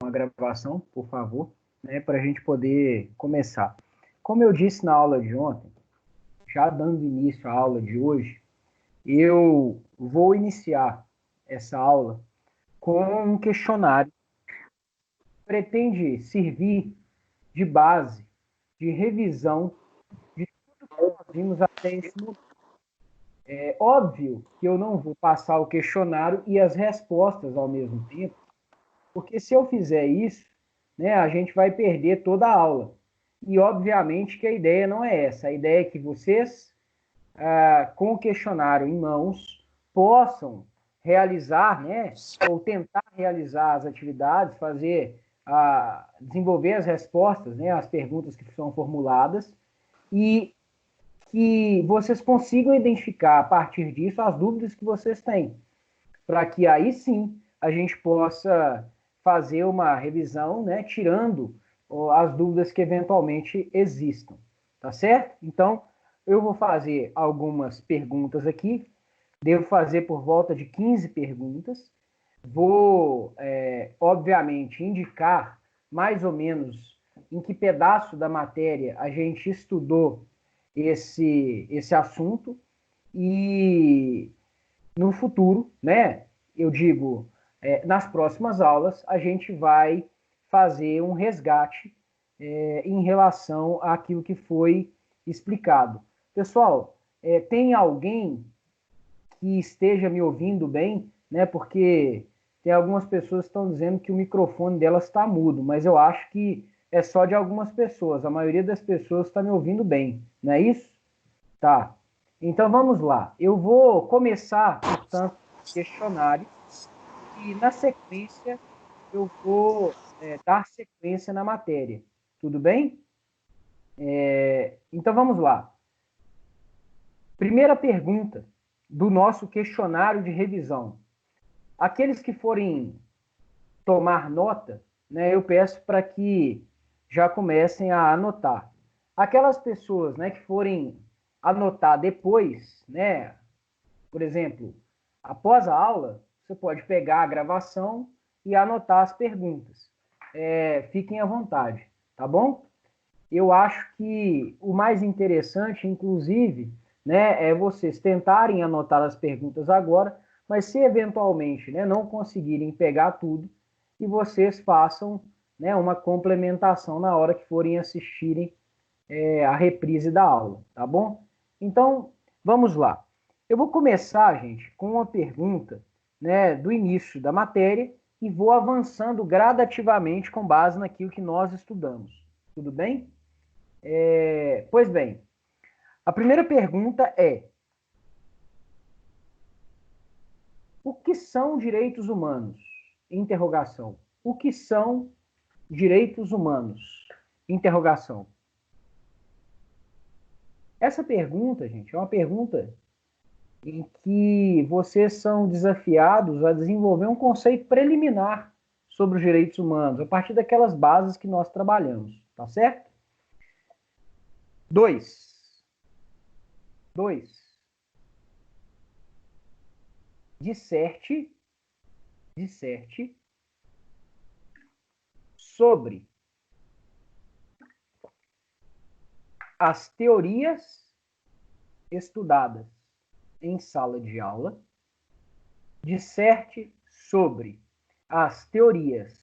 a gravação, por favor, né, para a gente poder começar. Como eu disse na aula de ontem, já dando início à aula de hoje, eu vou iniciar essa aula com um questionário que pretende servir de base, de revisão de tudo que nós vimos até esse momento. É óbvio que eu não vou passar o questionário e as respostas ao mesmo tempo, porque se eu fizer isso, né, a gente vai perder toda a aula. E, obviamente, que a ideia não é essa. A ideia é que vocês, com o questionário em mãos, possam realizar, né, ou tentar realizar as atividades, desenvolver as respostas, né, as perguntas que são formuladas, e que vocês consigam identificar, a partir disso, as dúvidas que vocês têm, para que aí sim a gente possa fazer uma revisão, né, tirando as dúvidas que eventualmente existam, tá certo? Então, eu vou fazer algumas perguntas aqui, devo fazer por volta de 15 perguntas, vou, obviamente, indicar mais ou menos em que pedaço da matéria a gente estudou esse assunto e no futuro, né, eu digo, nas próximas aulas, a gente vai fazer um resgate em relação àquilo que foi explicado. Pessoal, tem alguém que esteja me ouvindo bem, né, porque tem algumas pessoas que estão dizendo que o microfone delas está mudo, mas eu acho que é só de algumas pessoas, a maioria das pessoas está me ouvindo bem, não é isso? Tá. Então vamos lá. Eu vou começar, portanto, o questionário e na sequência eu vou dar sequência na matéria. Tudo bem? Então vamos lá. Primeira pergunta do nosso questionário de revisão. Aqueles que forem tomar nota, né, eu peço para que já comecem a anotar. Aquelas pessoas, né, que forem anotar depois, né, por exemplo, após a aula, você pode pegar a gravação e anotar as perguntas. Fiquem à vontade, tá bom? Eu acho que o mais interessante, inclusive, né, é vocês tentarem anotar as perguntas agora, mas se eventualmente, né, não conseguirem pegar tudo, e vocês façam, né, uma complementação na hora que forem assistirem a reprise da aula, tá bom? Então, vamos lá. Eu vou começar, gente, com uma pergunta, né, do início da matéria e vou avançando gradativamente com base naquilo que nós estudamos. Tudo bem? Pois bem, a primeira pergunta é: o que são direitos humanos? Interrogação. O que são direitos humanos? Interrogação. Essa pergunta, gente, é uma pergunta em que vocês são desafiados a desenvolver um conceito preliminar sobre os direitos humanos, a partir daquelas bases que nós trabalhamos, tá certo? 2. Disserte sobre as teorias estudadas em sala de aula. Disserte sobre as teorias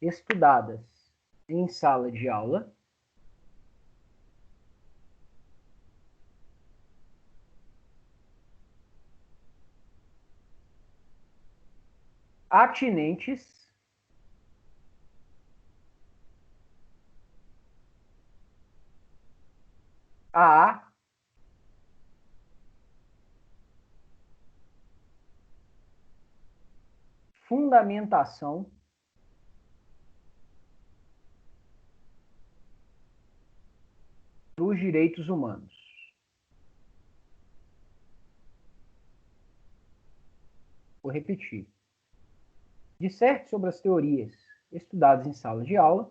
estudadas em sala de aula. Atinentes à fundamentação dos direitos humanos. Vou repetir. Disserte sobre as teorias estudadas em sala de aula,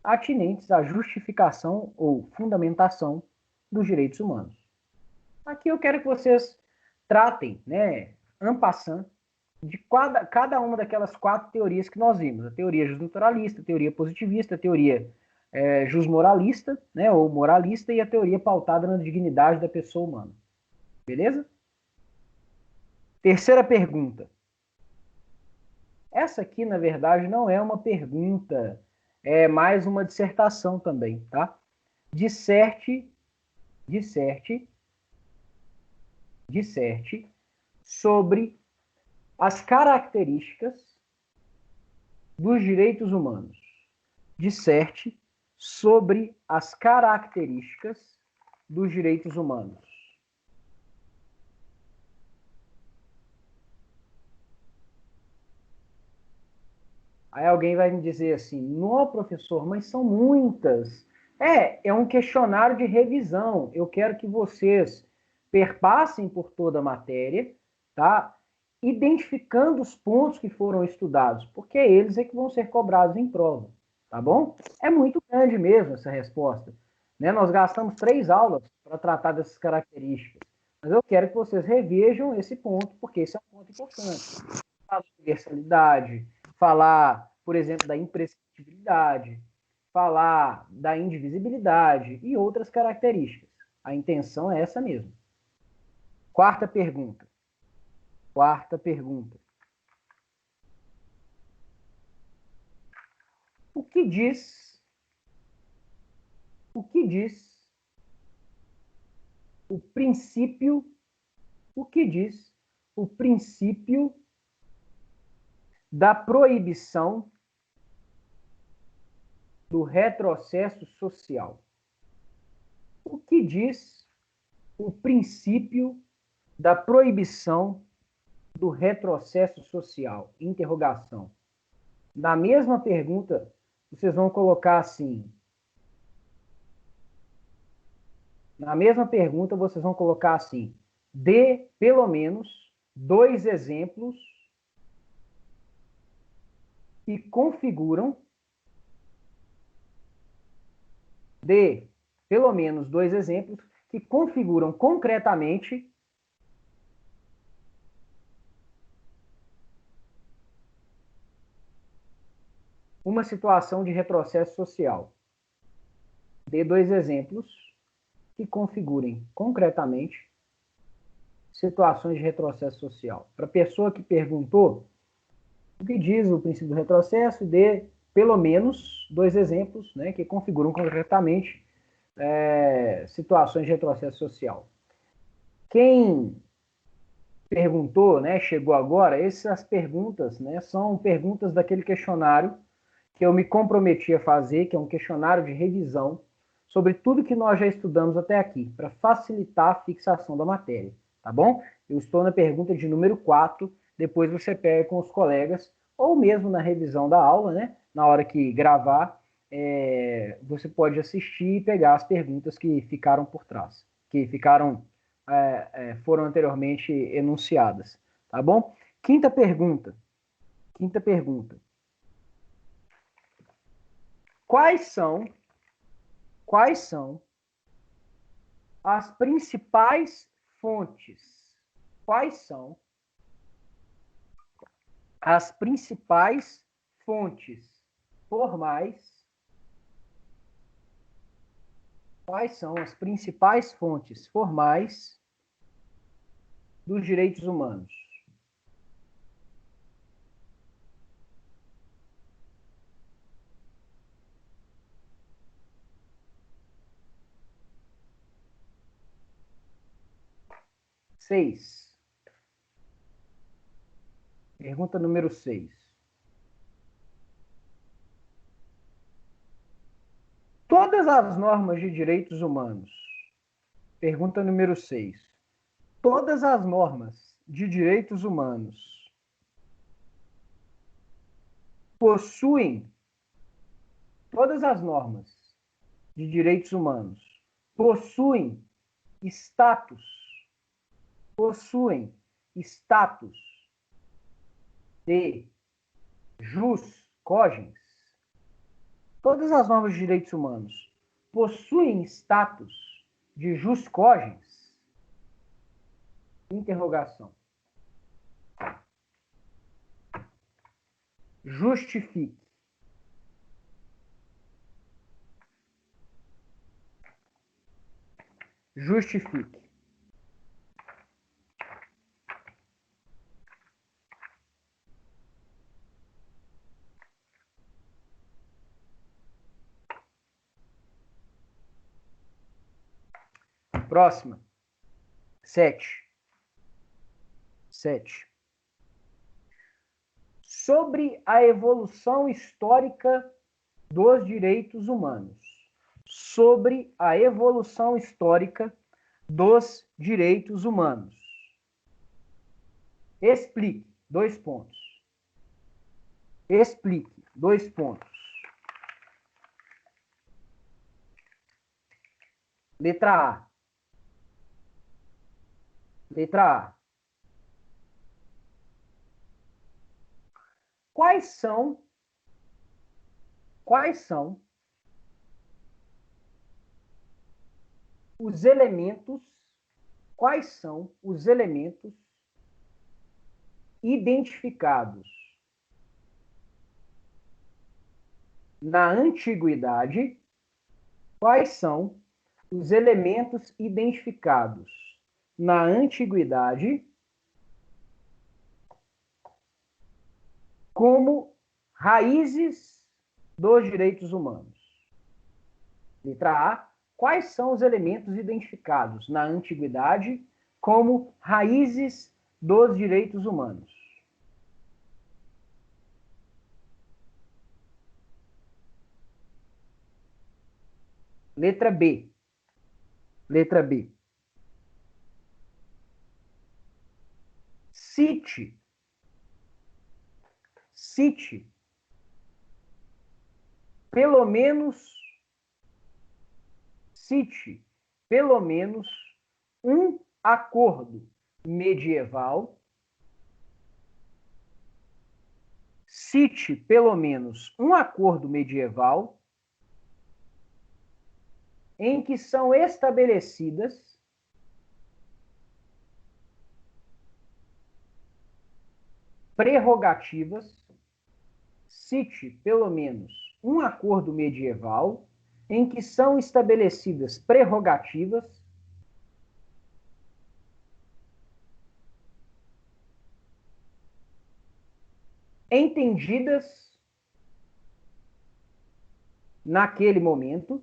atinentes à justificação ou fundamentação dos direitos humanos. Aqui eu quero que vocês tratem, né, en passant, de cada uma daquelas 4 teorias que nós vimos. A teoria justnaturalista, a teoria positivista, a teoria justmoralista, né, ou moralista, e a teoria pautada na dignidade da pessoa humana. Beleza? Terceira pergunta. Essa aqui, na verdade, não é uma pergunta, é mais uma dissertação também, tá? Disserte sobre as características dos direitos humanos. Disserte sobre as características dos direitos humanos. Aí alguém vai me dizer assim, não, professor, mas são muitas. É um questionário de revisão. Eu quero que vocês perpassem por toda a matéria, tá? Identificando os pontos que foram estudados, porque eles é que vão ser cobrados em prova, tá bom? É muito grande mesmo essa resposta. Né? Nós gastamos 3 aulas para tratar dessas características, mas eu quero que vocês revejam esse ponto, porque esse é um ponto importante. A universalidade, falar, por exemplo, da imprescritibilidade, falar da indivisibilidade e outras características. A intenção é essa mesmo. Quarta pergunta. O que diz o princípio, o princípio da proibição do retrocesso social? O que diz o princípio da proibição do retrocesso social? Interrogação. Na mesma pergunta, vocês vão colocar assim. Dê pelo menos 2 exemplos que configuram. Dê pelo menos 2 exemplos que configuram concretamente uma situação de retrocesso social. Dê 2 exemplos que configurem concretamente situações de retrocesso social. Para a pessoa que perguntou, o que diz o princípio do retrocesso, dê pelo menos 2 exemplos, né, que configuram concretamente situações de retrocesso social. Quem perguntou, né, chegou agora, essas perguntas, né, são perguntas daquele questionário que eu me comprometi a fazer, que é um questionário de revisão sobre tudo que nós já estudamos até aqui, para facilitar a fixação da matéria, tá bom? Eu estou na pergunta de número 4, depois você pega com os colegas, ou mesmo na revisão da aula, né? Na hora que gravar, você pode assistir e pegar as perguntas que ficaram por trás, que foram anteriormente enunciadas, tá bom? Quinta pergunta. Quais são as principais fontes? Quais são as principais fontes formais? Quais são as principais fontes formais dos direitos humanos? Seis. Pergunta número 6. Todas as normas de direitos humanos. Pergunta número 6. Todas as normas de direitos humanos possuem. Todas as normas de direitos humanos possuem status de jus cogens. Todas as normas de direitos humanos possuem status de jus cogens? Interrogação. Justifique. Justifique. Próxima. 7. Sobre a evolução histórica dos direitos humanos. Sobre a evolução histórica dos direitos humanos. Explique. 2 pontos. Explique. 2 pontos. Letra A. Letra A. Quais são os elementos identificados na antiguidade? Quais são os elementos identificados na antiguidade como raízes dos direitos humanos? Letra A. Quais são os elementos identificados na antiguidade como raízes dos direitos humanos? Letra B. Letra B. Cite pelo menos um acordo medieval. Cite pelo menos um acordo medieval em que são estabelecidas prerrogativas. Cite pelo menos um acordo medieval em que são estabelecidas prerrogativas entendidas naquele momento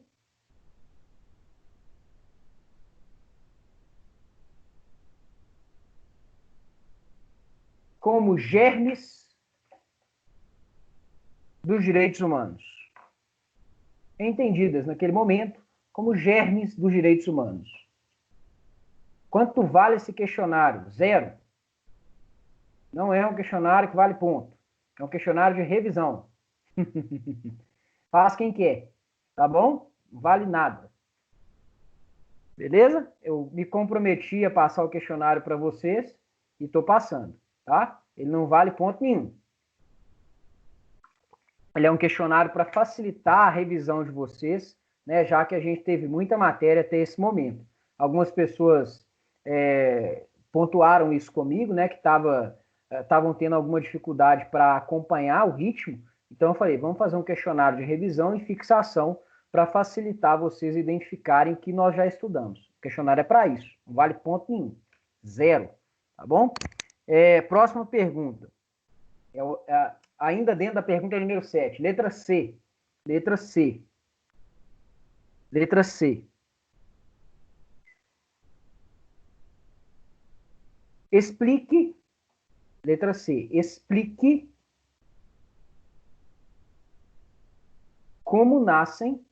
como germes dos direitos humanos. Entendidas naquele momento como germes dos direitos humanos. Quanto vale esse questionário? 0. Não é um questionário que vale ponto. É um questionário de revisão. Faz quem quer, tá bom? Não vale nada. Beleza? Eu me comprometi a passar o questionário para vocês e estou passando, tá? Ele não vale ponto nenhum. Ele é um questionário para facilitar a revisão de vocês, né, já que a gente teve muita matéria até esse momento. Algumas pessoas pontuaram isso comigo, né, que estavam tendo alguma dificuldade para acompanhar o ritmo. Então eu falei, vamos fazer um questionário de revisão e fixação para facilitar vocês identificarem que nós já estudamos. O questionário é para isso, não vale ponto nenhum. 0, tá bom? Próxima pergunta. Ainda dentro da pergunta número 7. Letra C. Letra C. Letra C. Explique. Letra C. Explique como nascem.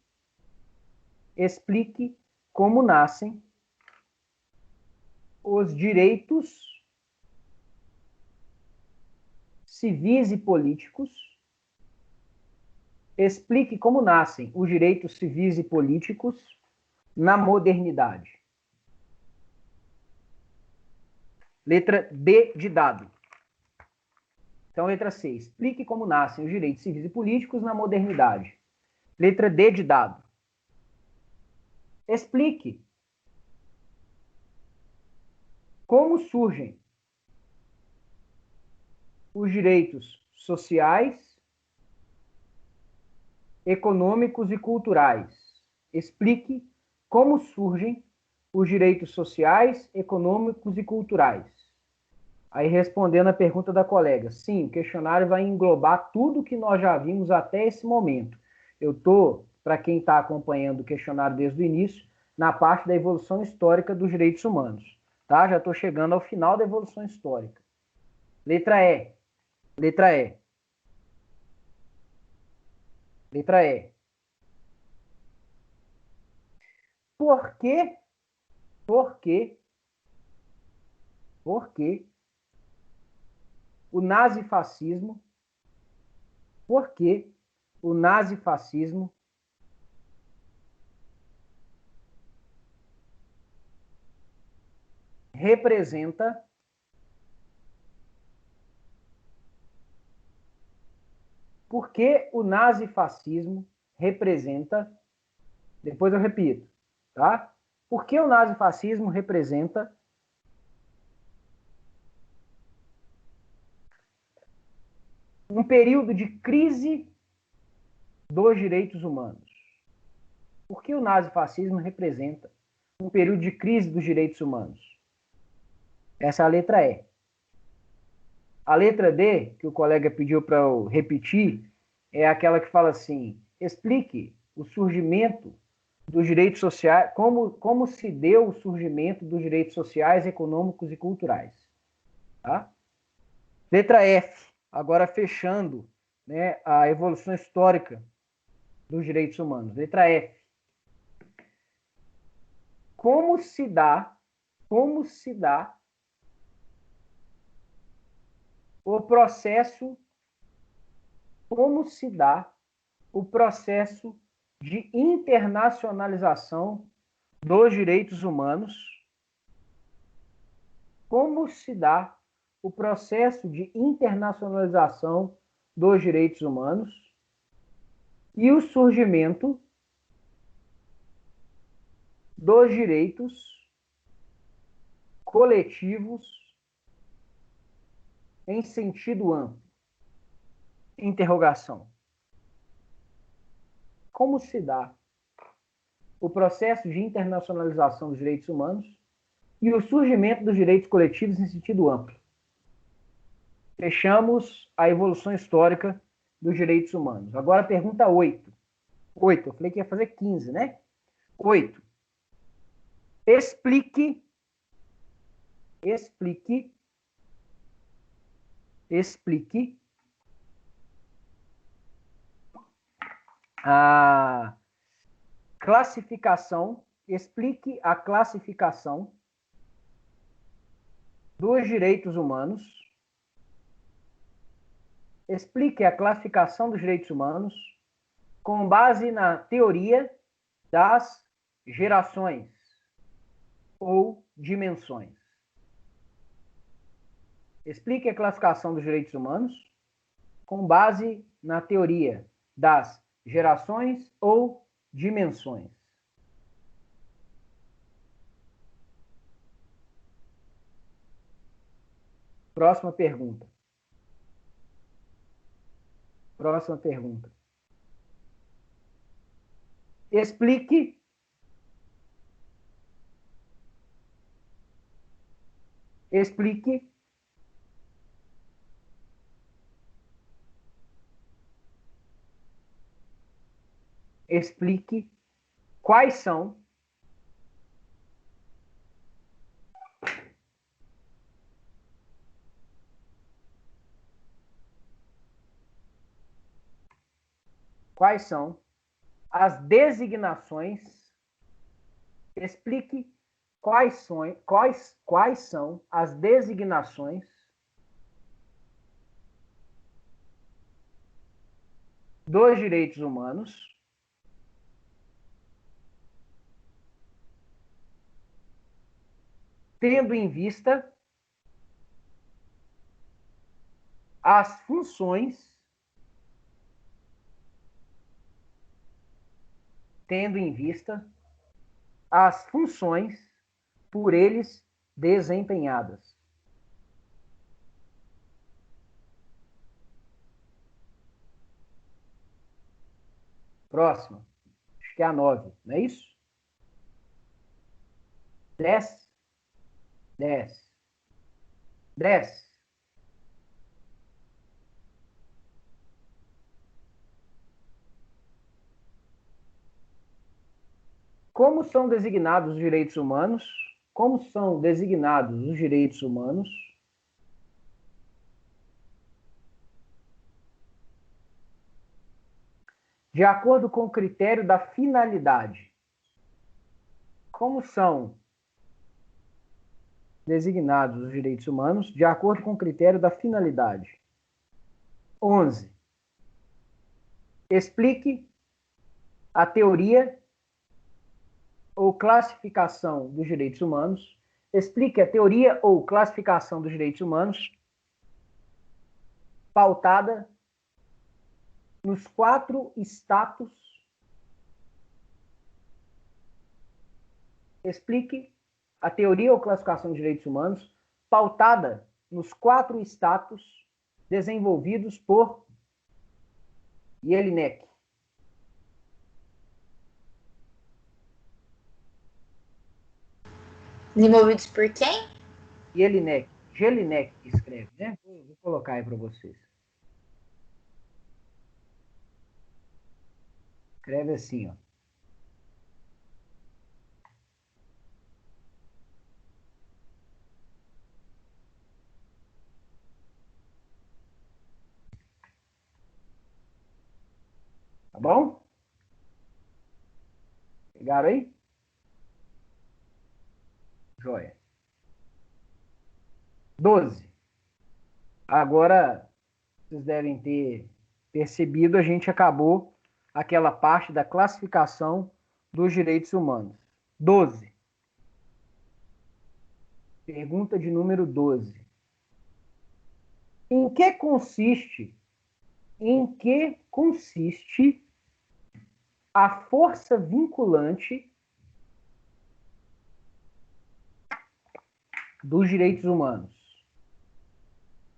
Explique como nascem os direitos civis e políticos. Explique como nascem os direitos civis e políticos na modernidade. Letra D de dado. Então, letra C. Explique como nascem os direitos civis e políticos na modernidade. Letra D de dado. Explique como surgem os direitos sociais econômicos e culturais. Explique como surgem os direitos sociais, econômicos e culturais. Aí, respondendo a pergunta da colega, sim, o questionário vai englobar tudo que nós já vimos até esse momento. Eu estou, para quem está acompanhando o questionário desde o início, na parte da evolução histórica dos direitos humanos. Tá? Já estou chegando ao final da evolução histórica. Letra E. Letra E. Letra E. Por que, por que, por que o nazifascismo, por que o nazifascismo representa por que o nazifascismo representa, depois eu repito, tá? Por que o nazifascismo representa um período de crise dos direitos humanos? Por que o nazifascismo representa um período de crise dos direitos humanos? Essa é a letra E. A letra D, que o colega pediu para eu repetir, é aquela que fala assim: explique o surgimento dos direitos sociais, como se deu o surgimento dos direitos sociais, econômicos e culturais. Tá? Letra F, agora fechando, né, a evolução histórica dos direitos humanos. Letra F. Como se dá o processo, como se dá o processo de internacionalização dos direitos humanos? Como se dá o processo de internacionalização dos direitos humanos e o surgimento dos direitos coletivos em sentido amplo? Interrogação. Como se dá o processo de internacionalização dos direitos humanos e o surgimento dos direitos coletivos em sentido amplo? Fechamos a evolução histórica dos direitos humanos. Agora, pergunta 8. 8, eu falei que ia fazer 15, né? 8. Explique a classificação, explique a classificação dos direitos humanos. Explique a classificação dos direitos humanos com base na teoria das gerações ou dimensões. Explique a classificação dos direitos humanos com base na teoria das gerações ou dimensões. Próxima pergunta. Próxima pergunta. Explique quais são as designações, explique quais são as designações dos direitos humanos tendo em vista as funções por eles desempenhadas. Próxima. Acho que é a 9, não é isso? 10. 10. 10. Como são designados os direitos humanos? Como são designados os direitos humanos? De acordo com o critério da finalidade. Como são designados os direitos humanos de acordo com o critério da finalidade? 11. Explique a teoria ou classificação dos direitos humanos. Explique a teoria ou classificação dos direitos humanos pautada nos 4 status. Explique a teoria ou classificação dos direitos humanos pautada nos 4 status desenvolvidos por Jelinek. Desenvolvidos por quem? Jelinek. Jelinek escreve, né? Vou colocar aí para vocês. Escreve assim, ó. Tá bom? Pegaram aí? Joia. 12. Agora, vocês devem ter percebido, a gente acabou aquela parte da classificação dos direitos humanos. 12. Pergunta de número 12. Em que consiste a força vinculante dos direitos humanos?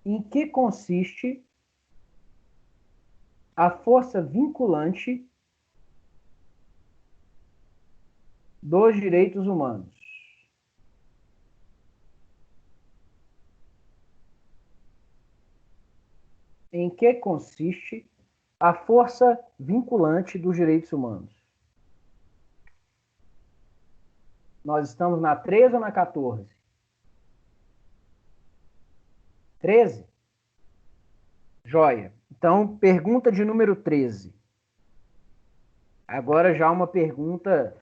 Em que consiste a força vinculante dos direitos humanos? Em que consiste a força vinculante dos direitos humanos? Nós estamos na 13 ou na 14? 13? Joia. Então, pergunta de número 13. Agora já uma pergunta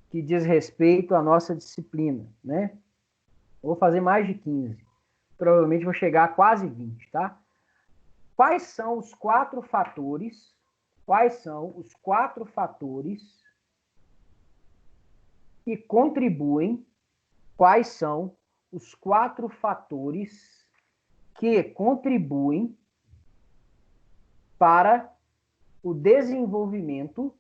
que diz respeito à nossa disciplina, né? Vou fazer mais de 15. Provavelmente vou chegar a quase 20, tá? Quais são os 4 fatores? Quais são os 4 fatores que contribuem? Quais são os 4 fatores que contribuem para o desenvolvimento?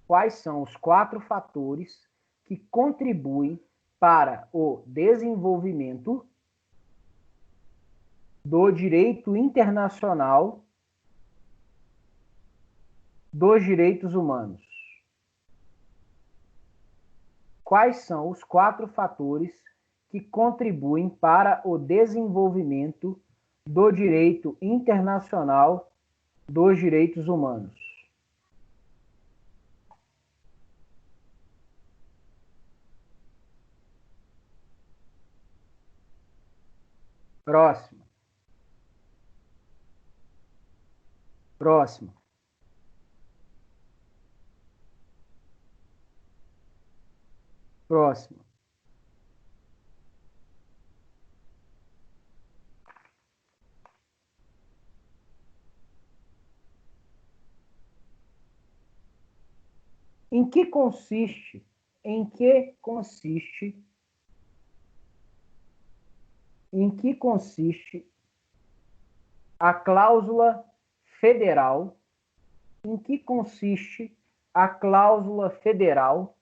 Quais são os 4 fatores que contribuem para o desenvolvimento do direito internacional dos direitos humanos? Quais são os 4 fatores que contribuem para o desenvolvimento do direito internacional dos direitos humanos? Próximo. Próximo. Próximo. Em que consiste a cláusula federal? Em que consiste a cláusula federal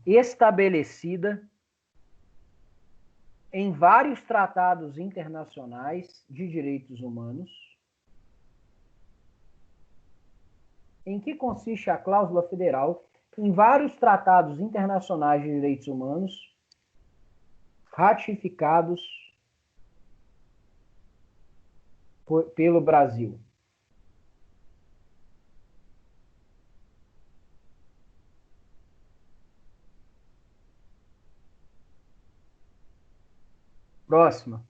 estabelecida em vários tratados internacionais de direitos humanos em que consiste a cláusula federal em vários tratados internacionais de direitos humanos ratificados pelo Brasil. Próxima.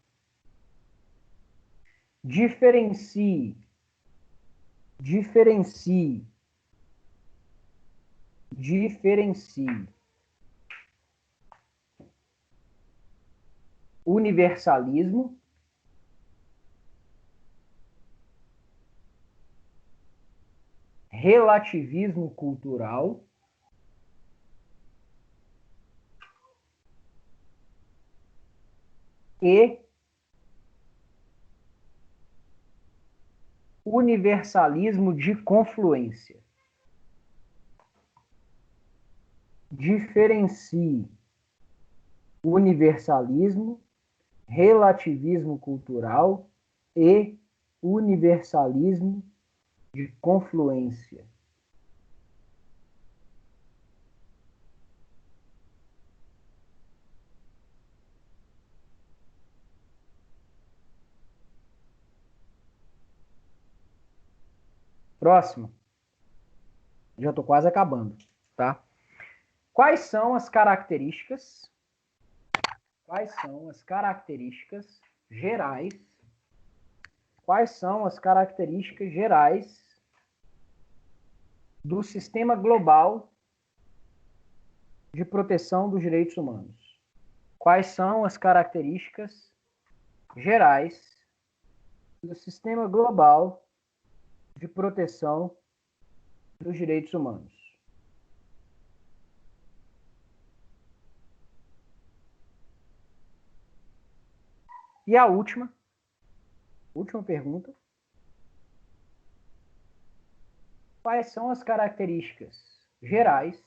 Diferencie. Diferencie. Diferencie. Universalismo. Relativismo cultural. E universalismo de confluência. Diferencie universalismo, relativismo cultural e universalismo de confluência. Próximo. Já estou quase acabando, tá? Quais são as características? Quais são as características gerais? Quais são as características gerais do sistema global de proteção dos direitos humanos? Quais são as características gerais do sistema global de proteção dos direitos humanos? E a última pergunta. Quais são as características gerais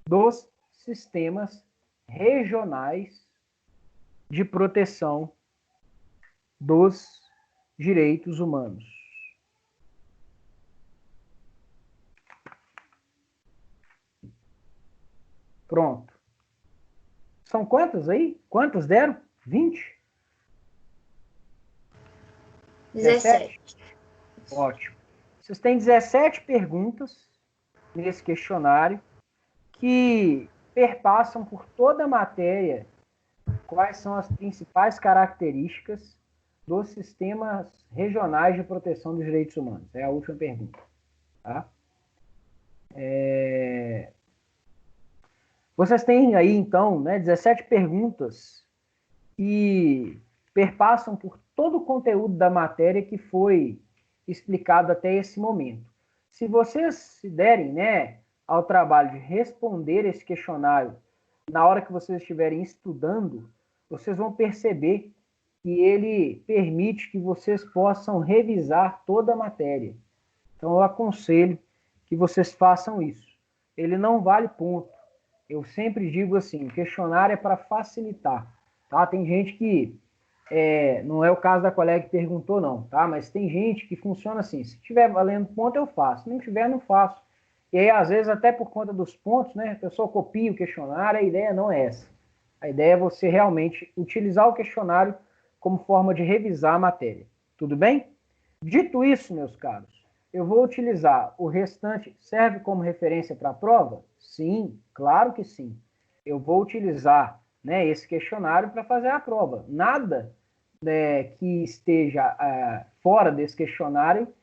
dos sistemas regionais de proteção dos direitos humanos? Pronto. São quantas aí? Quantas deram? 20? 17. Ótimo. Vocês têm 17 perguntas nesse questionário que perpassam por toda a matéria quais são as principais características dos sistemas regionais de proteção dos direitos humanos. É a última pergunta. Tá? Vocês têm aí, então, 17 perguntas que perpassam por todo o conteúdo da matéria que foi explicado até esse momento. Se vocês se derem ao trabalho de responder esse questionário na hora que vocês estiverem estudando, vocês vão perceber que ele permite que vocês possam revisar toda a matéria. Então, eu aconselho que vocês façam isso. Ele não vale ponto. Eu sempre digo assim, o questionário é para facilitar. Tá? Tem gente que, não é o caso da colega que perguntou não, tá? Mas tem gente que funciona assim, se tiver valendo ponto eu faço, se não tiver não faço. E aí às vezes até por conta dos pontos, a pessoa copia o questionário, a ideia não é essa. A ideia é você realmente utilizar o questionário como forma de revisar a matéria. Tudo bem? Dito isso, meus caros, eu vou utilizar o restante. Serve como referência para a prova? Sim, claro que sim. Eu vou utilizar esse questionário para fazer a prova. Nada que esteja fora desse questionário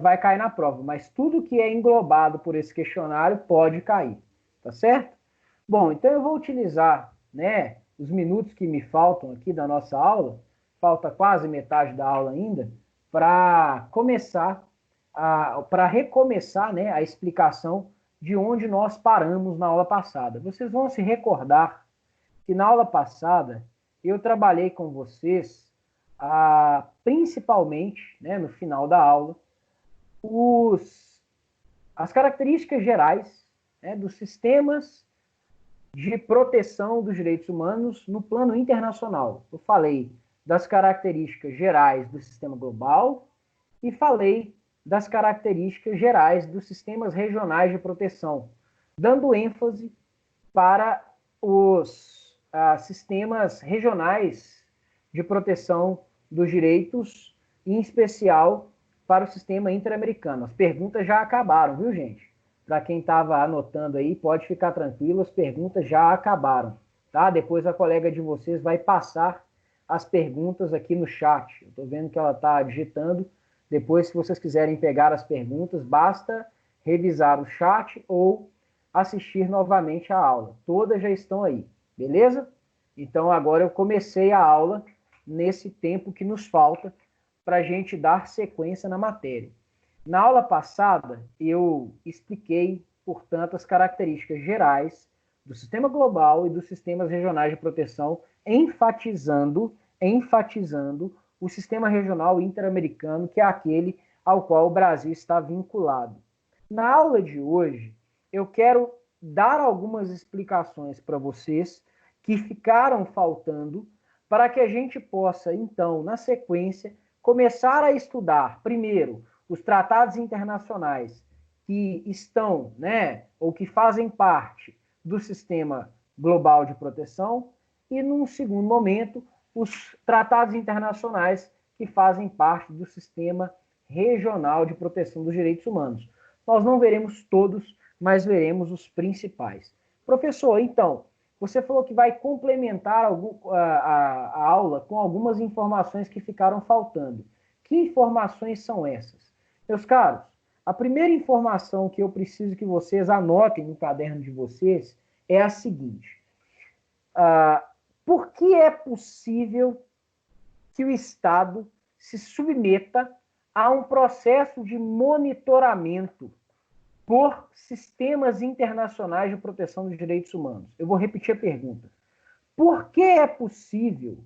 vai cair na prova, mas tudo que é englobado por esse questionário pode cair, tá certo? Bom, então eu vou utilizar os minutos que me faltam aqui da nossa aula, falta quase metade da aula ainda, para começar, para recomeçar a explicação de onde nós paramos na aula passada. Vocês vão se recordar que na aula passada eu trabalhei com vocês, principalmente, no final da aula, as características gerais dos sistemas de proteção dos direitos humanos no plano internacional. Eu falei das características gerais do sistema global e falei das características gerais dos sistemas regionais de proteção, dando ênfase para os sistemas regionais de proteção dos direitos, em especial para o sistema interamericano. As perguntas já acabaram, viu, gente? Para quem estava anotando aí, pode ficar tranquilo, as perguntas já acabaram, tá? Depois a colega de vocês vai passar as perguntas aqui no chat. Eu estou vendo que ela está digitando. Depois, se vocês quiserem pegar as perguntas, basta revisar o chat ou assistir novamente a aula. Todas já estão aí, beleza? Então, agora eu comecei a aula nesse tempo que nos falta para a gente dar sequência na matéria. Na aula passada, eu expliquei, portanto, as características gerais do sistema global e dos sistemas regionais de proteção, enfatizando o sistema regional interamericano, que é aquele ao qual o Brasil está vinculado. Na aula de hoje, eu quero dar algumas explicações para vocês que ficaram faltando para que a gente possa, então, na sequência, começar a estudar, primeiro, os tratados internacionais que estão, ou que fazem parte do sistema global de proteção e, num segundo momento, os tratados internacionais que fazem parte do sistema regional de proteção dos direitos humanos. Nós não veremos todos, mas veremos os principais. Professor, então, você falou que vai complementar a aula com algumas informações que ficaram faltando. Que informações são essas? Meus caros, a primeira informação que eu preciso que vocês anotem no caderno de vocês é a seguinte. Por que é possível que o Estado se submeta a um processo de monitoramento por sistemas internacionais de proteção dos direitos humanos? Eu vou repetir a pergunta. Por que é possível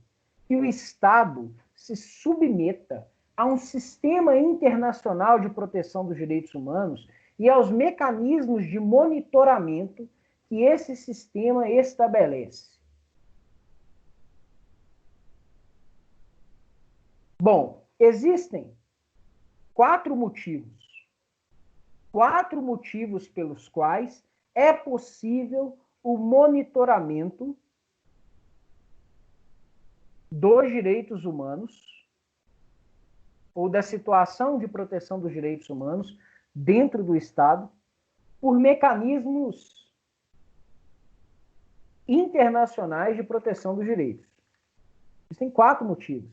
que o Estado se submeta a um sistema internacional de proteção dos direitos humanos e aos mecanismos de monitoramento que esse sistema estabelece? Bom, existem quatro motivos pelos quais é possível o monitoramento dos direitos humanos ou da situação de proteção dos direitos humanos dentro do Estado por mecanismos internacionais de proteção dos direitos. Existem quatro motivos.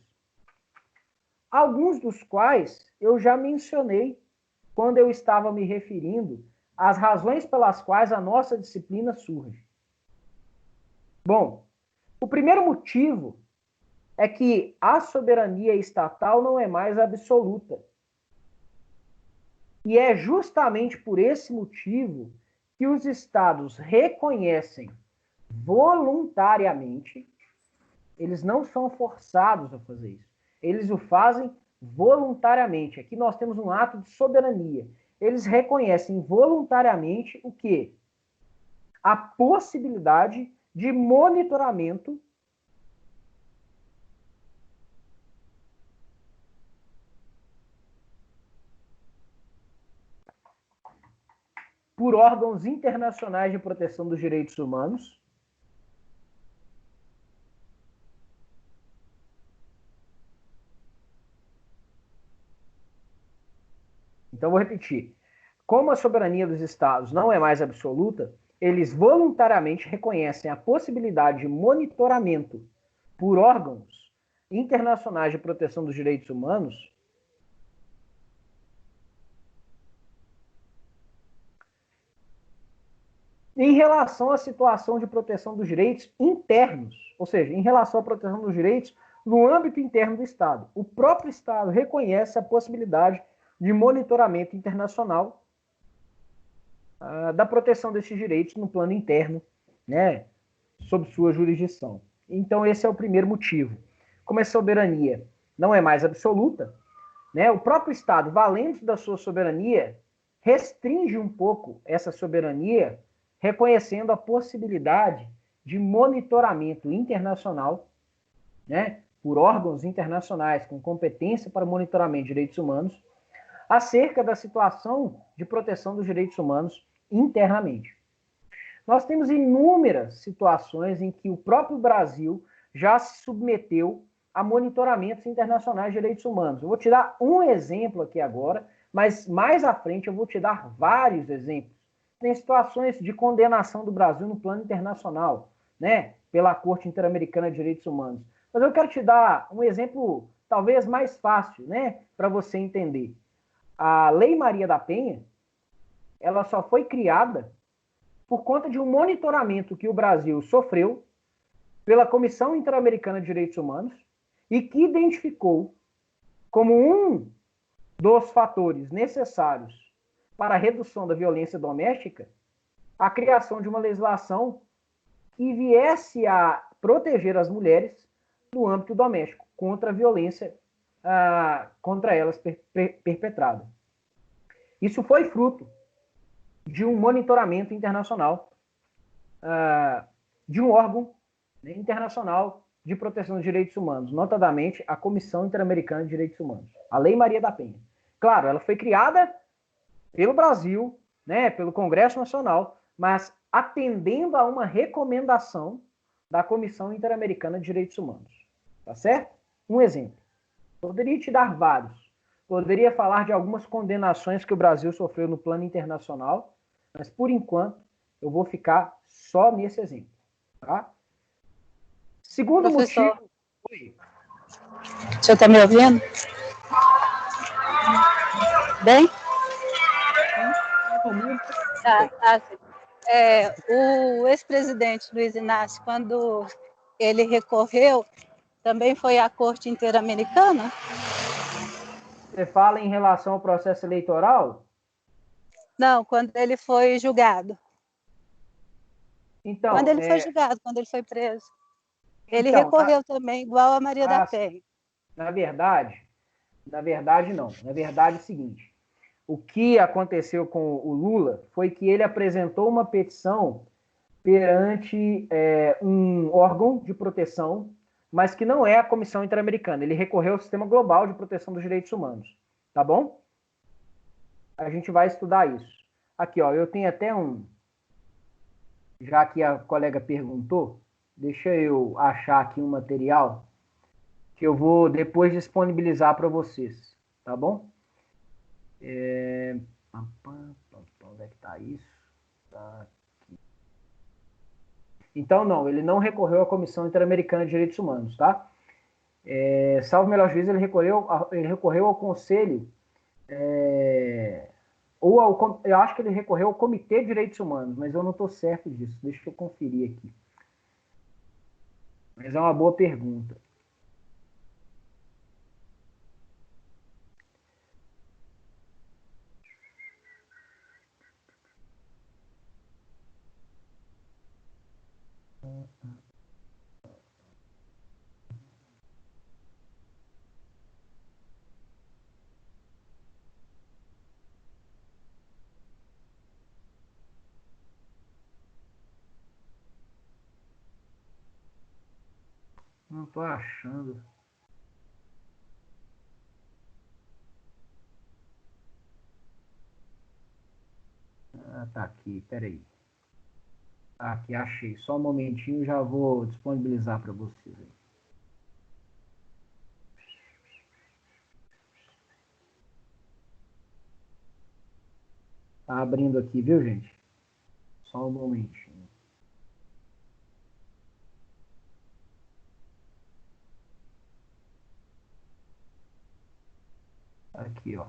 Alguns dos quais eu já mencionei quando eu estava me referindo às razões pelas quais a nossa disciplina surge. Bom, o primeiro motivo é que a soberania estatal não é mais absoluta. E é justamente por esse motivo que os estados reconhecem voluntariamente, eles não são forçados a fazer isso, eles o fazem voluntariamente. Aqui nós temos um ato de soberania. Eles reconhecem voluntariamente o quê? A possibilidade de monitoramento por órgãos internacionais de proteção dos direitos humanos, então, vou repetir. Como a soberania dos Estados não é mais absoluta, eles voluntariamente reconhecem a possibilidade de monitoramento por órgãos internacionais de proteção dos direitos humanos em relação à situação de proteção dos direitos internos, ou seja, em relação à proteção dos direitos no âmbito interno do Estado. O próprio Estado reconhece a possibilidade de monitoramento internacional da proteção desses direitos no plano interno, sob sua jurisdição. Então, esse é o primeiro motivo. Como a soberania não é mais absoluta, o próprio Estado, valendo da sua soberania, restringe um pouco essa soberania, reconhecendo a possibilidade de monitoramento internacional, por órgãos internacionais com competência para monitoramento de direitos humanos, acerca da situação de proteção dos direitos humanos internamente. Nós temos inúmeras situações em que o próprio Brasil já se submeteu a monitoramentos internacionais de direitos humanos. Eu vou te dar um exemplo aqui agora, mas mais à frente eu vou te dar vários exemplos. Tem situações de condenação do Brasil no plano internacional, né, pela Corte Interamericana de Direitos Humanos. Mas eu quero te dar um exemplo talvez mais fácil, né, para você entender. A Lei Maria da Penha, ela só foi criada por conta de um monitoramento que o Brasil sofreu pela Comissão Interamericana de Direitos Humanos e que identificou como um dos fatores necessários para a redução da violência doméstica a criação de uma legislação que viesse a proteger as mulheres no âmbito doméstico contra a violência contra elas perpetrada. Isso foi fruto de um monitoramento internacional de um órgão internacional de proteção dos direitos humanos, notadamente a Comissão Interamericana de Direitos Humanos, a Lei Maria da Penha. Claro, ela foi criada pelo Brasil, né, pelo Congresso Nacional, mas atendendo a uma recomendação da Comissão Interamericana de Direitos Humanos. Tá certo? Um exemplo. Poderia te dar vários. Poderia falar de algumas condenações que o Brasil sofreu no plano internacional, mas, por enquanto, eu vou ficar só nesse exemplo. Tá? Segundo Professor, motivo... Oi. o senhor está me ouvindo? Bem? O ex-presidente Luiz Inácio, quando ele recorreu, também foi à Corte Interamericana? Você fala em relação ao processo eleitoral? Não, quando ele foi julgado. Então, quando ele foi julgado, quando ele foi preso. Ele então, recorreu também, igual a Maria da Penha. Na verdade, não. Na verdade, é o seguinte. O que aconteceu com o Lula foi que ele apresentou uma petição perante um órgão de proteção, mas que não é a Comissão Interamericana. Ele recorreu ao Sistema Global de Proteção dos Direitos Humanos. Tá bom? A gente vai estudar isso. Aqui, ó, eu tenho até um... Já que a colega perguntou, deixa eu achar aqui um material que eu vou depois disponibilizar para vocês. Tá bom? Onde é que está isso? Tá aqui. Então, não, ele não recorreu à Comissão Interamericana de Direitos Humanos, tá? Salvo o melhor juízo, ele recorreu ao Conselho, eu acho que ele recorreu ao Comitê de Direitos Humanos, mas eu não estou certo disso. Deixa eu conferir aqui. Mas é uma boa pergunta. Não estou achando. Tá aqui, peraí. Tá aqui, achei. Só um momentinho, já vou disponibilizar para vocês aí. Tá abrindo aqui, viu, gente? Só um momentinho. Aqui, ó.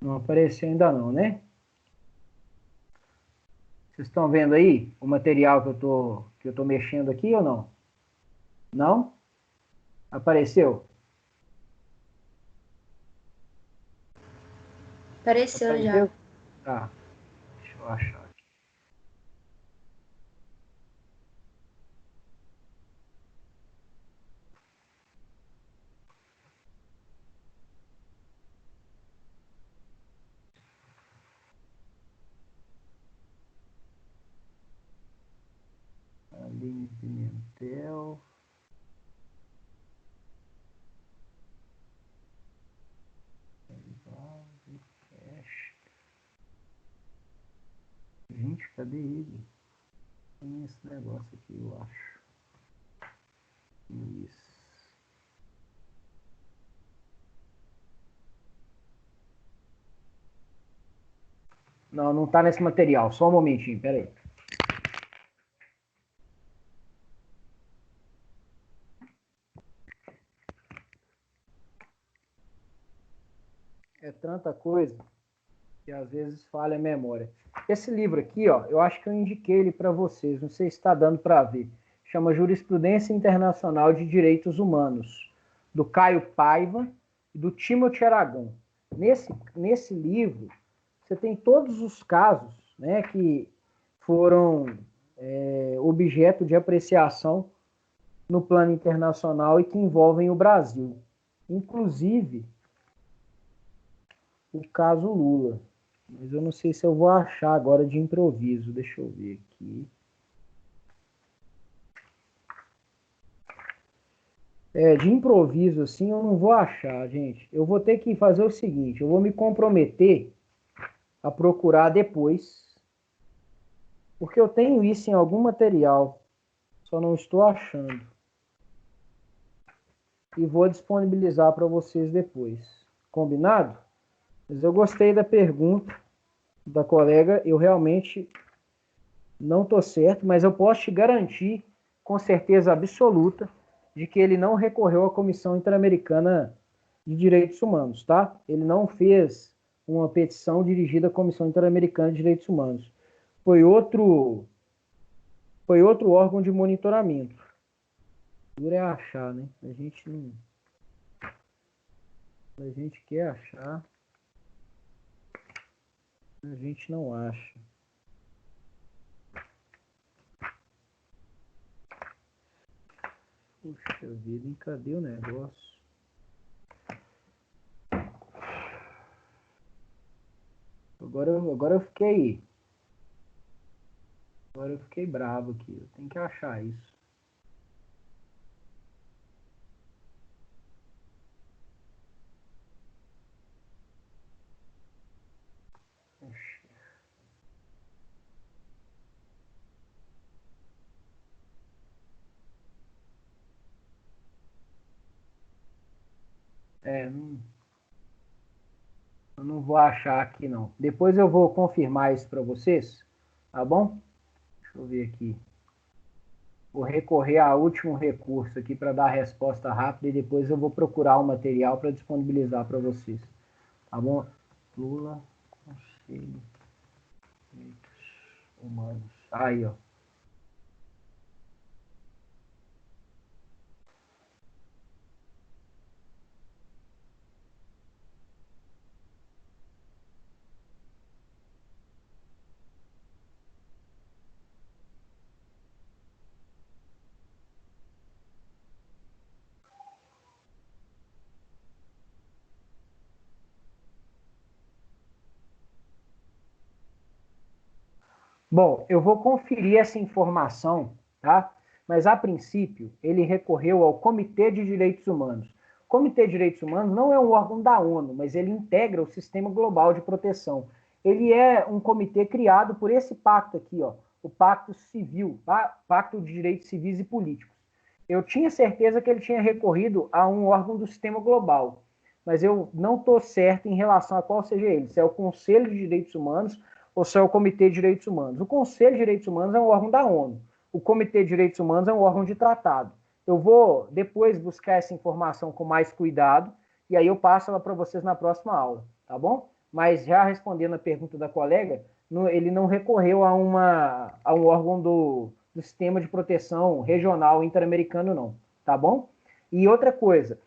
Não apareceu ainda não, né? Vocês estão vendo aí o material que eu tô mexendo aqui ou não? Não? Apareceu? Apareceu já. Tá. Deixa eu achar aqui. Intel. Gente, cadê ele? Tem esse negócio aqui, eu acho. Isso. Não, não tá nesse material. Só um momentinho, peraí. É tanta coisa que às vezes falha a memória. Esse livro aqui, ó, eu acho que eu indiquei ele para vocês, não sei se está dando para ver. Chama Jurisprudência Internacional de Direitos Humanos, do Caio Paiva e do Timothy Aragon. Nesse livro, você tem todos os casos, né, que foram objeto de apreciação no plano internacional e que envolvem o Brasil. Inclusive, o caso Lula. Mas eu não sei se eu vou achar agora de improviso. Deixa eu ver aqui. De improviso, assim, eu não vou achar, gente. Eu vou ter que fazer o seguinte. Eu vou me comprometer a procurar depois. Porque eu tenho isso em algum material. Só não estou achando. E vou disponibilizar para vocês depois. Combinado? Mas eu gostei da pergunta da colega. Eu realmente não estou certo, mas eu posso te garantir com certeza absoluta de que ele não recorreu à Comissão Interamericana de Direitos Humanos, tá? Ele não fez uma petição dirigida à Comissão Interamericana de Direitos Humanos. Foi outro órgão de monitoramento. Duro é achar, né? A gente quer achar, a gente não acha. Puxa vida, cadê o negócio? Agora eu fiquei bravo aqui. Eu tenho que achar isso. Eu não vou achar aqui, não. Depois eu vou confirmar isso para vocês, tá bom? Deixa eu ver aqui. Vou recorrer ao último recurso aqui para dar a resposta rápida e depois eu vou procurar o material para disponibilizar para vocês. Tá bom? Lula, Conselho de Direitos Humanos. Aí, ó. Bom, eu vou conferir essa informação, tá? Mas, a princípio, ele recorreu ao Comitê de Direitos Humanos. O Comitê de Direitos Humanos não é um órgão da ONU, mas ele integra o Sistema Global de Proteção. Ele é um comitê criado por esse pacto aqui, ó, o Pacto Civil, tá? Pacto de Direitos Civis e Políticos. Eu tinha certeza que ele tinha recorrido a um órgão do Sistema Global, mas eu não estou certo em relação a qual seja ele, se é o Conselho de Direitos Humanos ou se é o Comitê de Direitos Humanos. O Conselho de Direitos Humanos é um órgão da ONU. O Comitê de Direitos Humanos é um órgão de tratado. Eu vou depois buscar essa informação com mais cuidado e aí eu passo ela para vocês na próxima aula, tá bom? Mas já respondendo a pergunta da colega, ele não recorreu a um órgão do Sistema de Proteção Regional Interamericano, não, tá bom? E outra coisa,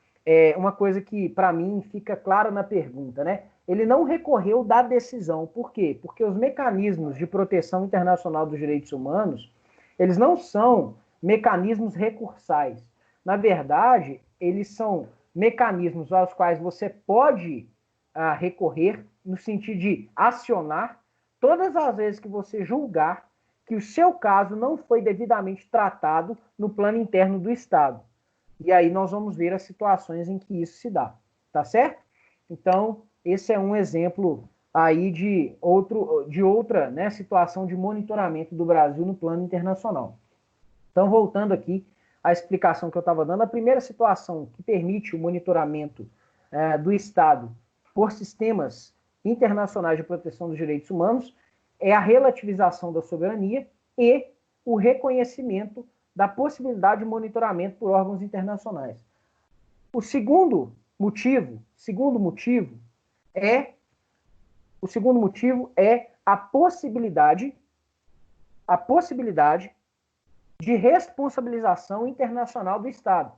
uma coisa que para mim fica clara na pergunta, né? Ele não recorreu da decisão. Por quê? Porque os mecanismos de proteção internacional dos direitos humanos, eles não são mecanismos recursais. Na verdade, eles são mecanismos aos quais você pode recorrer no sentido de acionar todas as vezes que você julgar que o seu caso não foi devidamente tratado no plano interno do Estado. E aí nós vamos ver as situações em que isso se dá, tá certo? Então, esse é um exemplo aí de outra, né, situação de monitoramento do Brasil no plano internacional. Então, voltando aqui à explicação que eu estava dando, a primeira situação que permite o monitoramento do Estado por sistemas internacionais de proteção dos direitos humanos é a relativização da soberania e o reconhecimento da possibilidade de monitoramento por órgãos internacionais. O segundo motivo é a possibilidade de responsabilização internacional do Estado.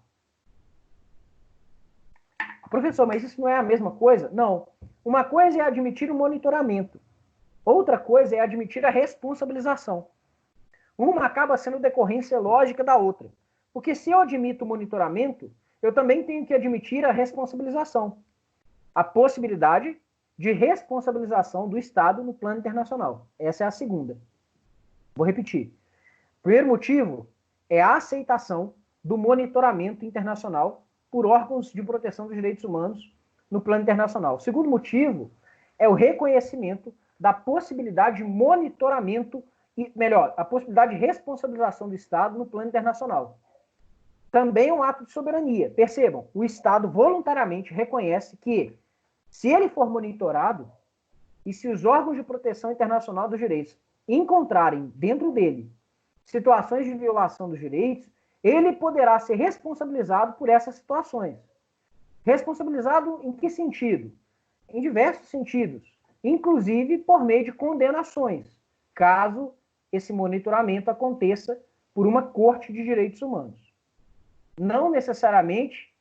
Professor, mas isso não é a mesma coisa? Não. Uma coisa é admitir o monitoramento. Outra coisa é admitir a responsabilização. Uma acaba sendo decorrência lógica da outra. Porque se eu admito o monitoramento, eu também tenho que admitir a responsabilização. A possibilidade de responsabilização do Estado no plano internacional. Essa é a segunda. Vou repetir. O primeiro motivo é a aceitação do monitoramento internacional por órgãos de proteção dos direitos humanos no plano internacional. O segundo motivo é o reconhecimento da possibilidade de monitoramento, a possibilidade de responsabilização do Estado no plano internacional. Também é um ato de soberania. Percebam, o Estado voluntariamente reconhece que, se ele for monitorado, e se os órgãos de proteção internacional dos direitos encontrarem dentro dele situações de violação dos direitos, ele poderá ser responsabilizado por essas situações. Responsabilizado em que sentido? Em diversos sentidos, inclusive por meio de condenações, caso esse monitoramento aconteça por uma corte de direitos humanos. Não necessariamente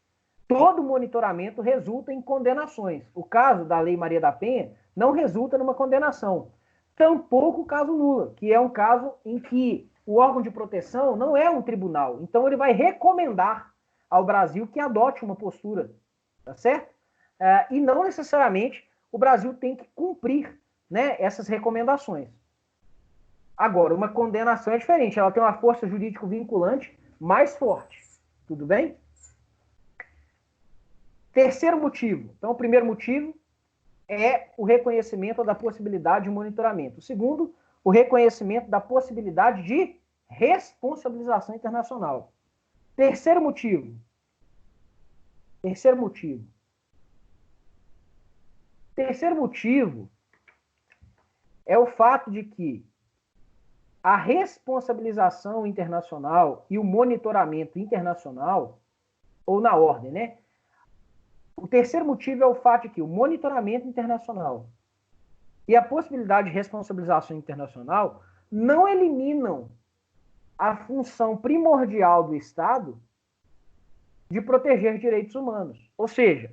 todo monitoramento resulta em condenações. O caso da Lei Maria da Penha não resulta numa condenação. Tampouco o caso Lula, que é um caso em que o órgão de proteção não é um tribunal. Então, ele vai recomendar ao Brasil que adote uma postura, tá certo? E não necessariamente o Brasil tem que cumprir, né, essas recomendações. Agora, uma condenação é diferente. Ela tem uma força jurídico vinculante mais forte. Tudo bem? Terceiro motivo. Então, o primeiro motivo é o reconhecimento da possibilidade de monitoramento. O segundo, o reconhecimento da possibilidade de responsabilização internacional. Terceiro motivo é o fato de que a responsabilização internacional e o monitoramento internacional, ou na ordem, né? O terceiro motivo é o fato de que o monitoramento internacional e a possibilidade de responsabilização internacional não eliminam a função primordial do Estado de proteger direitos humanos. Ou seja,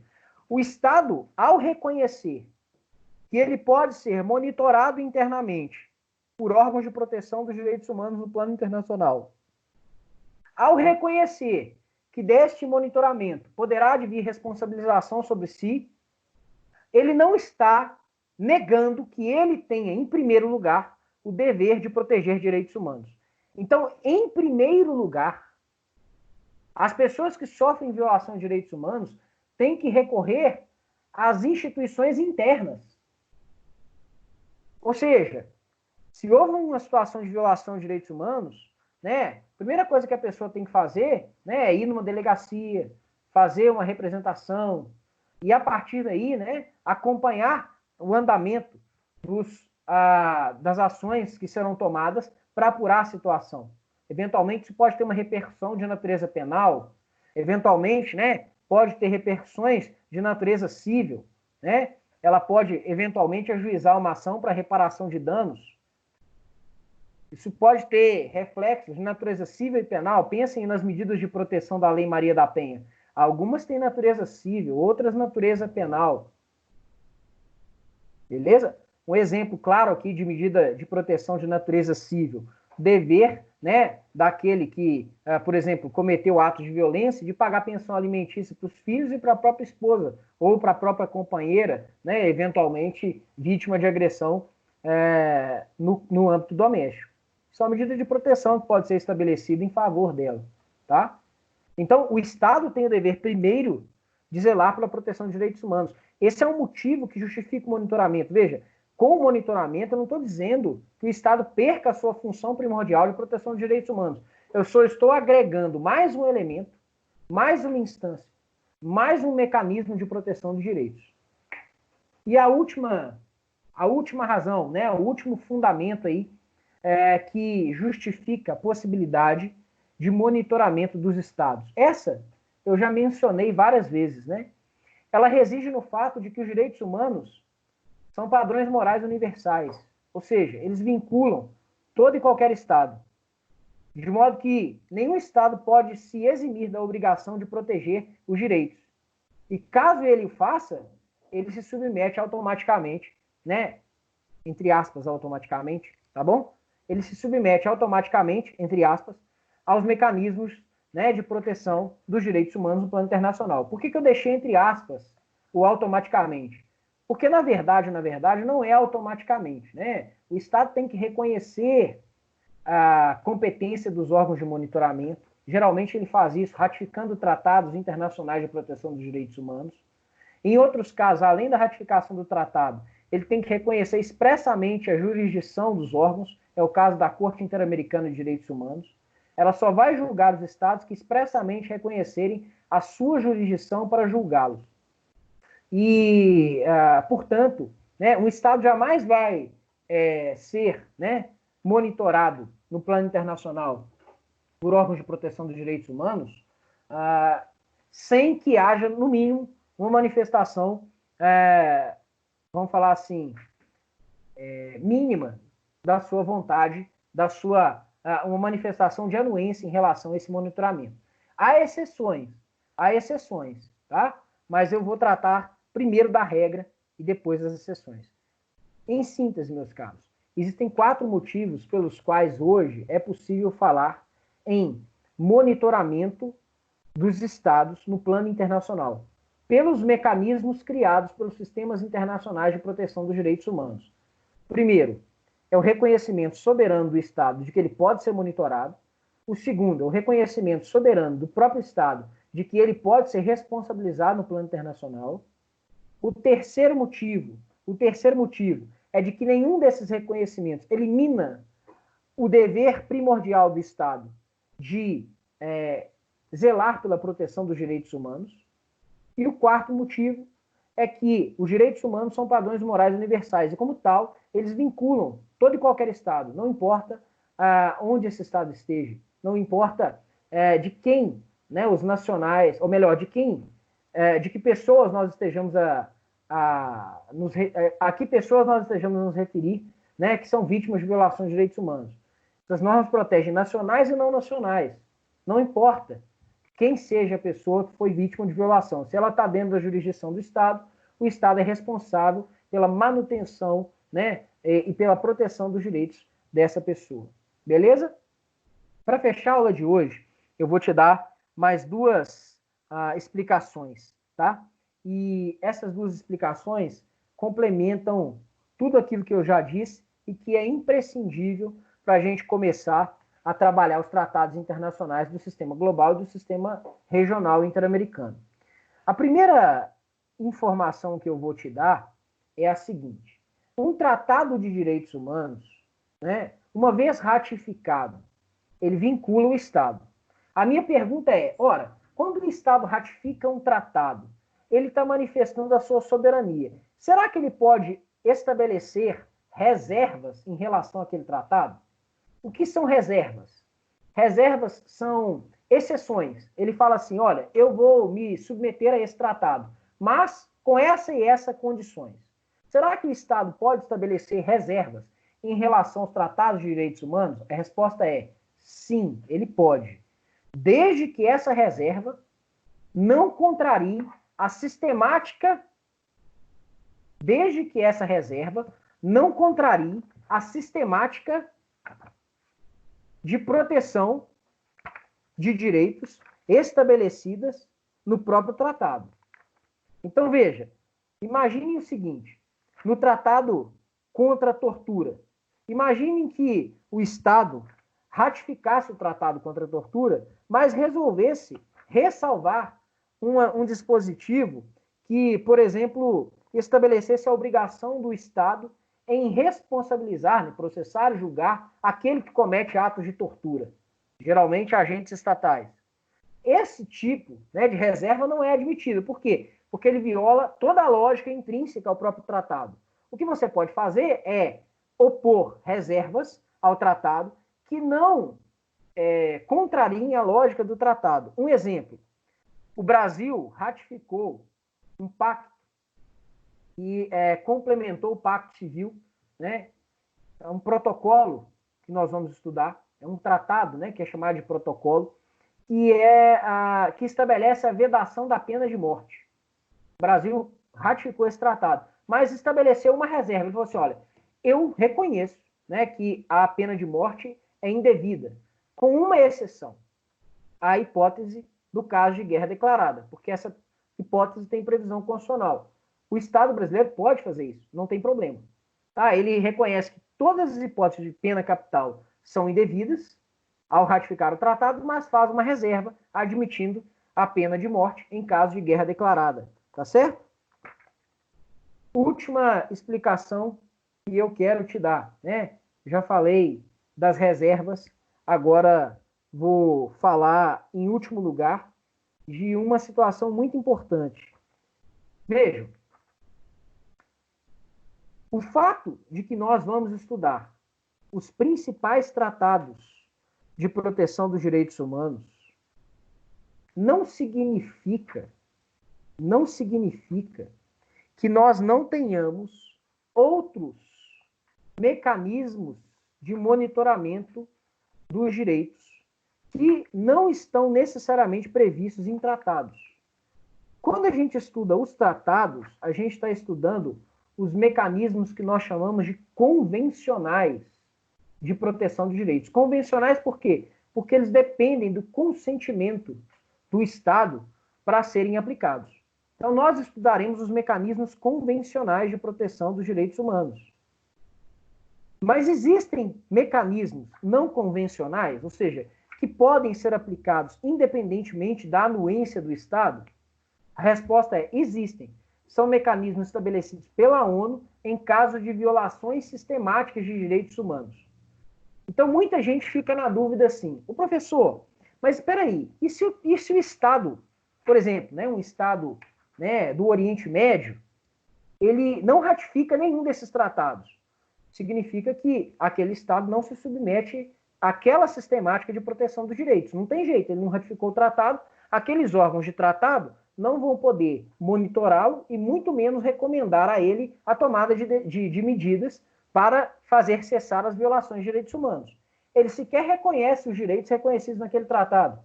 o Estado, ao reconhecer que ele pode ser monitorado internamente por órgãos de proteção dos direitos humanos no plano internacional, ao reconhecer que deste monitoramento poderá advir responsabilização sobre si, ele não está negando que ele tenha, em primeiro lugar, o dever de proteger direitos humanos. Então, em primeiro lugar, as pessoas que sofrem violação de direitos humanos têm que recorrer às instituições internas. Ou seja, se houve uma situação de violação de direitos humanos, né, a primeira coisa que a pessoa tem que fazer, né, é ir numa delegacia, fazer uma representação e, a partir daí, né, acompanhar o andamento das ações que serão tomadas para apurar a situação. Eventualmente, isso pode ter uma repercussão de natureza penal, eventualmente, né, pode ter repercussões de natureza civil, né? Ela pode, eventualmente, ajuizar uma ação para reparação de danos. Isso pode ter reflexos de natureza civil e penal. Pensem nas medidas de proteção da Lei Maria da Penha. Algumas têm natureza civil, outras natureza penal. Beleza? Um exemplo claro aqui de medida de proteção de natureza civil. Dever, né, daquele que, por exemplo, cometeu atos de violência, de pagar pensão alimentícia para os filhos e para a própria esposa, ou para a própria companheira, né, eventualmente vítima de agressão no âmbito doméstico. são medidas de proteção que pode ser estabelecida em favor dela, tá? Então, o Estado tem o dever, primeiro, de zelar pela proteção de direitos humanos. Esse é um motivo que justifica o monitoramento. Veja, com o monitoramento, eu não estou dizendo que o Estado perca a sua função primordial de proteção de direitos humanos. Eu só estou agregando mais um elemento, mais uma instância, mais um mecanismo de proteção de direitos. E a última razão, né, o último fundamento aí, que justifica a possibilidade de monitoramento dos estados. Essa eu já mencionei várias vezes, né? Ela reside no fato de que os direitos humanos são padrões morais universais, ou seja, eles vinculam todo e qualquer estado, de modo que nenhum estado pode se eximir da obrigação de proteger os direitos. E caso ele o faça, ele se submete automaticamente, né? Entre aspas, automaticamente, tá bom? Ele se submete automaticamente, entre aspas, aos mecanismos, né, de proteção dos direitos humanos no plano internacional. Por que eu deixei entre aspas o automaticamente? Porque, na verdade, não é automaticamente, né? O Estado tem que reconhecer a competência dos órgãos de monitoramento. Geralmente ele faz isso ratificando tratados internacionais de proteção dos direitos humanos. Em outros casos, além da ratificação do tratado, ele tem que reconhecer expressamente a jurisdição dos órgãos. É o caso da Corte Interamericana de Direitos Humanos. Ela só vai julgar os estados que expressamente reconhecerem a sua jurisdição para julgá-los. E, portanto, né, um estado jamais vai ser, né, monitorado no plano internacional por órgãos de proteção dos direitos humanos sem que haja, no mínimo, uma manifestação, vamos falar assim, mínima da sua vontade, uma manifestação de anuência em relação a esse monitoramento. Há exceções, tá? Mas eu vou tratar primeiro da regra e depois das exceções. Em síntese, meus caros, existem 4 motivos pelos quais hoje é possível falar em monitoramento dos estados no plano internacional, pelos mecanismos criados pelos sistemas internacionais de proteção dos direitos humanos. Primeiro, é o reconhecimento soberano do Estado de que ele pode ser monitorado. O segundo, é o reconhecimento soberano do próprio Estado de que ele pode ser responsabilizado no plano internacional. O terceiro motivo é de que nenhum desses reconhecimentos elimina o dever primordial do Estado de zelar pela proteção dos direitos humanos. E o quarto motivo é que os direitos humanos são padrões morais universais e, como tal, eles vinculam todo e qualquer Estado, não importa onde esse Estado esteja, não importa de quem, né, os nacionais, ou melhor, de que pessoas nós estejamos a que pessoas nós estejamos a nos referir, né, que são vítimas de violações de direitos humanos. Essas normas protegem nacionais e não nacionais, não importa quem seja a pessoa que foi vítima de violação. Se ela está dentro da jurisdição do Estado, o Estado é responsável pela manutenção, né, e pela proteção dos direitos dessa pessoa. Beleza? Para fechar a aula de hoje, eu vou te dar mais 2 explicações, tá? E essas 2 explicações complementam tudo aquilo que eu já disse e que é imprescindível para a gente começar a trabalhar os tratados internacionais do sistema global e do sistema regional interamericano. A primeira informação que eu vou te dar é a seguinte: um tratado de direitos humanos, né, uma vez ratificado, ele vincula o Estado. A minha pergunta é, ora, quando o Estado ratifica um tratado, ele está manifestando a sua soberania. Será que ele pode estabelecer reservas em relação àquele tratado? O que são reservas? Reservas são exceções. Ele fala assim, olha, eu vou me submeter a esse tratado, mas com essa e essa condições. Será que o Estado pode estabelecer reservas em relação aos tratados de direitos humanos? A resposta é sim, ele pode. Desde que essa reserva não contrarie a sistemática, de proteção de direitos estabelecidas no próprio tratado. Então, veja, imagine o seguinte, no tratado contra a tortura, Imaginem que o Estado ratificasse o Tratado contra a Tortura, mas resolvesse ressalvar um dispositivo que, por exemplo, estabelecesse a obrigação do Estado em responsabilizar, processar e julgar aquele que comete atos de tortura, geralmente agentes estatais. Esse tipo, né, de reserva não é admitido. Por quê? Porque ele viola toda a lógica intrínseca ao próprio tratado. O que você pode fazer é opor reservas ao tratado que não contrariem a lógica do tratado. Um exemplo, o Brasil ratificou um pacto e complementou o Pacto Civil, né? É um protocolo que nós vamos estudar, é um tratado, né, que é chamado de protocolo, que estabelece a vedação da pena de morte. O Brasil ratificou esse tratado, mas estabeleceu uma reserva. Ele falou assim, olha, eu reconheço, né, que a pena de morte é indevida, com uma exceção, a hipótese do caso de guerra declarada, porque essa hipótese tem previsão constitucional. O Estado brasileiro pode fazer isso, não tem problema. Tá? Ele reconhece que todas as hipóteses de pena capital são indevidas ao ratificar o tratado, mas faz uma reserva admitindo a pena de morte em caso de guerra declarada. Tá certo? Última explicação que eu quero te dar, né? Já falei das reservas, agora vou falar, em último lugar, de uma situação muito importante. Vejam, o fato de que nós vamos estudar os principais tratados de proteção dos direitos humanos não significa que nós não tenhamos outros mecanismos de monitoramento dos direitos que não estão necessariamente previstos em tratados. Quando a gente estuda os tratados, a gente está estudando os mecanismos que nós chamamos de convencionais de proteção dos direitos. Convencionais por quê? Porque eles dependem do consentimento do Estado para serem aplicados. Então, nós estudaremos os mecanismos convencionais de proteção dos direitos humanos. Mas existem mecanismos não convencionais, ou seja, que podem ser aplicados independentemente da anuência do Estado? A resposta é: existem. São mecanismos estabelecidos pela ONU em caso de violações sistemáticas de direitos humanos. Então, muita gente fica na dúvida assim, o professor, mas espera aí, e se o Estado, por exemplo, né, um Estado, né, do Oriente Médio, ele não ratifica nenhum desses tratados? Significa que aquele Estado não se submete àquela sistemática de proteção dos direitos. Não tem jeito, ele não ratificou o tratado, aqueles órgãos de tratado não vão poder monitorá-lo e muito menos recomendar a ele a tomada de medidas para fazer cessar as violações de direitos humanos. Ele sequer reconhece os direitos reconhecidos naquele tratado,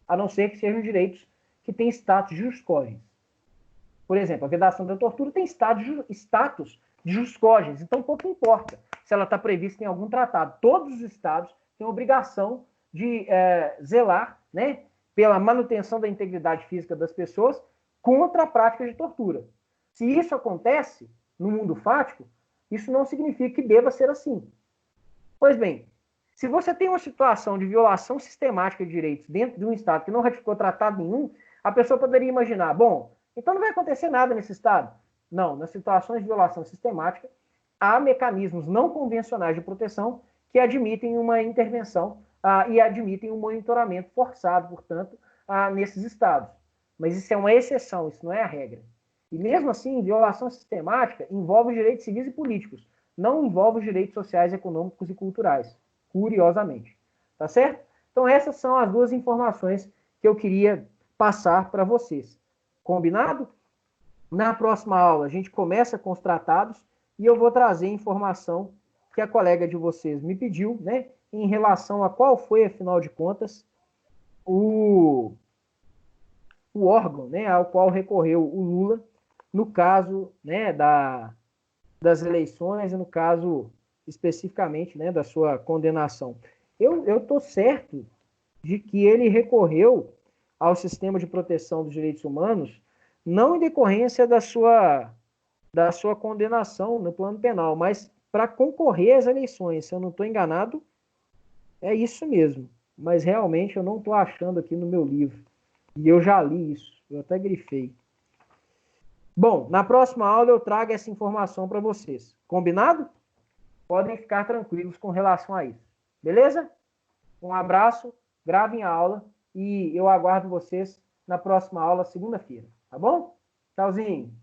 a não ser que sejam direitos que têm status de jus cogens. Por exemplo, a vedação da tortura tem status de jus cogens, então pouco importa se ela está prevista em algum tratado. Todos os estados têm a obrigação de zelar, né, pela manutenção da integridade física das pessoas contra a prática de tortura. Se isso acontece no mundo fático, isso não significa que deva ser assim. Pois bem, se você tem uma situação de violação sistemática de direitos dentro de um Estado que não ratificou tratado nenhum, a pessoa poderia imaginar, bom, então não vai acontecer nada nesse Estado. Não, nas situações de violação sistemática, há mecanismos não convencionais de proteção que admitem uma intervenção e admitem um monitoramento forçado, portanto, nesses estados. Mas isso é uma exceção, isso não é a regra. E mesmo assim, violação sistemática envolve os direitos civis e políticos, não envolve os direitos sociais, econômicos e culturais, curiosamente. Tá certo? Então essas são as duas informações que eu queria passar para vocês. Combinado? Na próxima aula a gente começa com os tratados e eu vou trazer informação que a colega de vocês me pediu, né, em relação a qual foi, afinal de contas, o órgão, né, ao qual recorreu o Lula no caso, né, das eleições e no caso especificamente, né, da sua condenação. Eu estou certo de que ele recorreu ao sistema de proteção dos direitos humanos não em decorrência da sua condenação no plano penal, mas para concorrer às eleições. Se eu não estou enganado, é isso mesmo. Mas realmente eu não estou achando aqui no meu livro. E eu já li isso. Eu até grifei. Bom, na próxima aula eu trago essa informação para vocês. Combinado? Podem ficar tranquilos com relação a isso. Beleza? Um abraço, gravem a aula e eu aguardo vocês na próxima aula, segunda-feira. Tá bom? Tchauzinho.